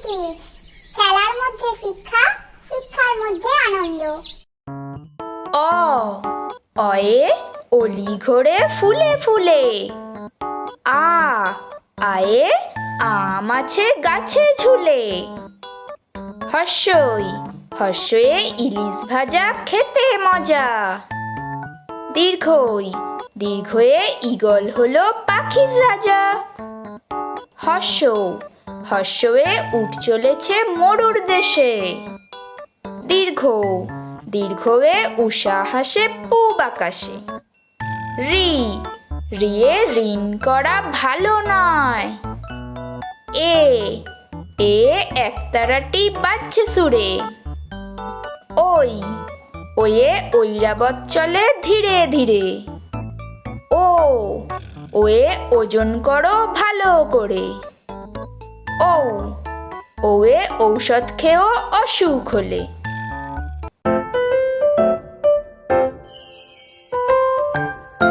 Kids, খেলার মধ্যে শিক্ষা, শিক্ষার মধ্যে আনন্দ। অ অয়ে অলি ঘোরে ফুলে ফুলে। আয়ে আম আছে গাছে ঝুলে। হর্ষই হর্ষয়ে ইলিশ ভাজা খেতে মজা। দীর্ঘই দীর্ঘয়ে ঈগল হলো পাখির রাজা। হর্ষ হর্ষয়ে উট চলেছে মরুর দেশে। দীর্ঘ দীর্ঘয়ে উষা হাসে পূব আকাশে। রি রিয়ে ঋণ করা ভালো নয়। এ এ একতারাটি বাজছে সুরে। ওই ওয়ে ঐরাবত চলে ধীরে ধীরে। ও ওয়ে ওজন করো ভালো করে। ও ওয়ে ঔষধ খেয়েও অসুখ হলে।